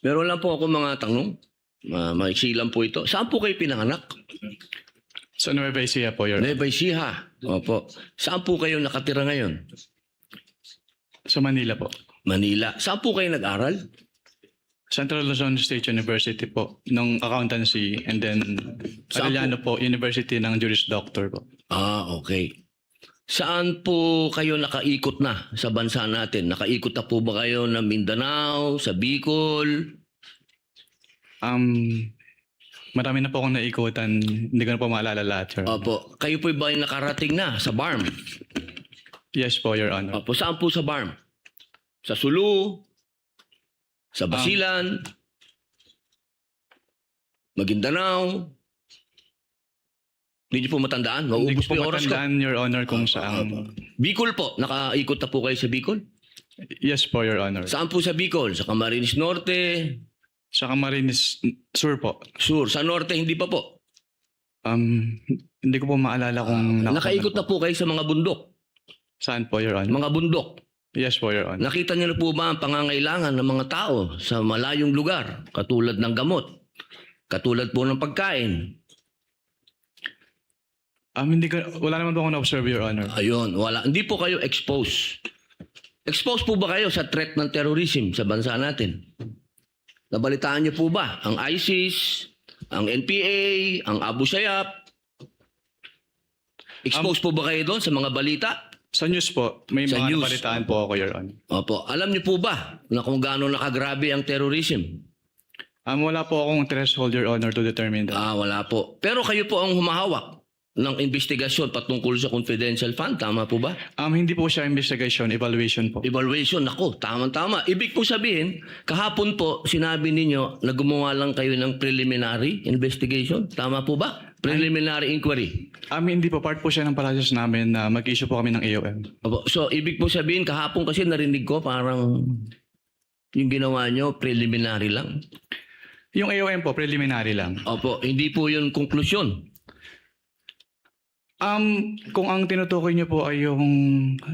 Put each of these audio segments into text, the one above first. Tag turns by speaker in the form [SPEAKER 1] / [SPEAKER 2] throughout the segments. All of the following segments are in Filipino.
[SPEAKER 1] Meron lang po ako mga tanong. Maiksi lang po ito. Saan po kayo pinanganak?
[SPEAKER 2] Sa Nueva Ecija po, Your Honor.
[SPEAKER 1] Nueva Ecija. Opo. Saan po kayo nakatira ngayon?
[SPEAKER 2] Sa Manila po.
[SPEAKER 1] Manila. Saan po kayo nag-aral?
[SPEAKER 2] Central Luzon State University po, ng accountancy, and then
[SPEAKER 1] Saan
[SPEAKER 2] Arellano po, University ng Juris Doctor po.
[SPEAKER 1] Okay. Saan po kayo nakaikot na sa bansa natin? Nakaikot na po ba kayo ng Mindanao, sa Bicol?
[SPEAKER 2] Marami na po akong naikutan, hindi ko na po maalala lahat, Your Honor.
[SPEAKER 1] Opo. Kayo po ba ay nakarating na sa BARM?
[SPEAKER 2] Yes po, Your Honor.
[SPEAKER 1] Opo. Saan po sa BARM? Sa Sulu? Sa Basilan? Maguindanao? Hindi niyo po matandaan?
[SPEAKER 2] Hindi
[SPEAKER 1] Mauubos
[SPEAKER 2] ko
[SPEAKER 1] po
[SPEAKER 2] po
[SPEAKER 1] yung oras ko.
[SPEAKER 2] matandaan, Your Honor, kung saan.
[SPEAKER 1] Bicol po. Nakaikot na po kayo sa Bicol?
[SPEAKER 2] Yes po, Your Honor.
[SPEAKER 1] Saan po sa Bicol? Sa Camarines Norte?
[SPEAKER 2] Sa Camarines Sur po.
[SPEAKER 1] Sur? Sa Norte, hindi pa po.
[SPEAKER 2] Hindi ko po maalala kung
[SPEAKER 1] Nakaikot na po kayo sa mga bundok.
[SPEAKER 2] Saan po, Your Honor?
[SPEAKER 1] Mga bundok.
[SPEAKER 2] Yes po, Your Honor.
[SPEAKER 1] Nakita niyo na po ba ang pangangailangan ng mga tao sa malayong lugar? Katulad ng gamot. Katulad po ng pagkain.
[SPEAKER 2] Wala naman po akong na-observe, Your Honor.
[SPEAKER 1] Ayun, wala. Hindi po kayo exposed. Exposed po ba kayo sa threat ng terrorism sa bansa natin? Nabalitaan niyo po ba ang ISIS, ang NPA, ang Abu Sayyaf? Exposed po ba kayo doon sa mga balita?
[SPEAKER 2] Sa news po, may
[SPEAKER 1] Sa
[SPEAKER 2] mga
[SPEAKER 1] news.
[SPEAKER 2] napalitaan po ako, Your Honor.
[SPEAKER 1] Opo. Alam niyo po ba na kung gaano nakagrabe ang terrorism?
[SPEAKER 2] Wala po akong threshold, Your Honor, to determine that.
[SPEAKER 1] Wala po. Pero kayo po ang humahawak ng investigasyon patungkol sa confidential fund. Tama po ba?
[SPEAKER 2] Hindi po siya investigation, evaluation po.
[SPEAKER 1] Evaluation. Ako, tama-tama. Ibig po sabihin, kahapon po sinabi ninyo na gumawa lang kayo ng preliminary investigation. Tama po ba? Preliminary inquiry.
[SPEAKER 2] Hindi po, part po siya ng process namin na mag-issue po kami ng AOM.
[SPEAKER 1] Opo. So, ibig po sabihin, kahapon kasi narinig ko parang yung ginawa nyo, preliminary lang.
[SPEAKER 2] Yung AOM po, preliminary lang.
[SPEAKER 1] Opo. Hindi po yun konklusyon.
[SPEAKER 2] Kung ang tinutukoy niyo po ay yung...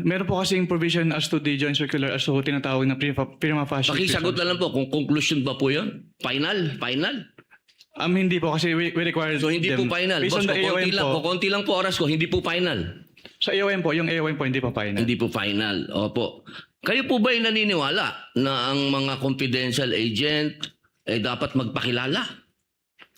[SPEAKER 2] Meron po kasing provision as to the joint circular as to tinatawag na prima facie.
[SPEAKER 1] Pakisagot na lang po kung conclusion ba po yun? Final?
[SPEAKER 2] Hindi po kasi we require
[SPEAKER 1] So, hindi po
[SPEAKER 2] them.
[SPEAKER 1] final.
[SPEAKER 2] Based
[SPEAKER 1] Boss,
[SPEAKER 2] on the AOM po,
[SPEAKER 1] kukunti lang po oras ko, hindi po final.
[SPEAKER 2] sa AOM po, yung AOM po hindi po final.
[SPEAKER 1] Hindi po final. Opo. Kayo po ba ay naniniwala na ang mga confidential agent ay dapat magpakilala?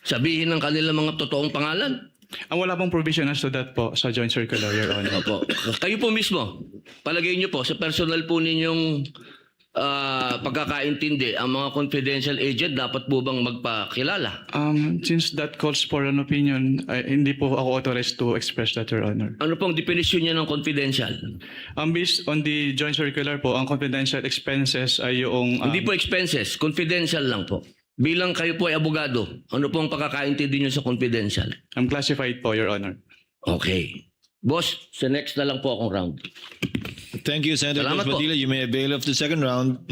[SPEAKER 1] Sabihin ng kanilang mga totoong pangalan?
[SPEAKER 2] Wala pong provision as to that po sa joint circular, Your Honor.
[SPEAKER 1] Opo. Kayo po mismo, palagay niyo po, sa personal po ninyong pagkakaintindi, ang mga confidential agent dapat po bang magpakilala?
[SPEAKER 2] Since that calls for an opinion, hindi po ako authorized to express that, Your Honor.
[SPEAKER 1] Ano pong definition niya ng confidential?
[SPEAKER 2] Based on the joint circular po, ang confidential expenses ay yung...
[SPEAKER 1] Hindi po expenses, confidential lang po. Bilang kayo po ay abogado, ano pong pagkakaintindi niyo sa confidential?
[SPEAKER 2] classified po, Your Honor.
[SPEAKER 1] Okay. Boss, sa next na lang po akong round.
[SPEAKER 3] Thank you, Senator
[SPEAKER 1] Salamat po.
[SPEAKER 3] Padilla. You may avail of the second round.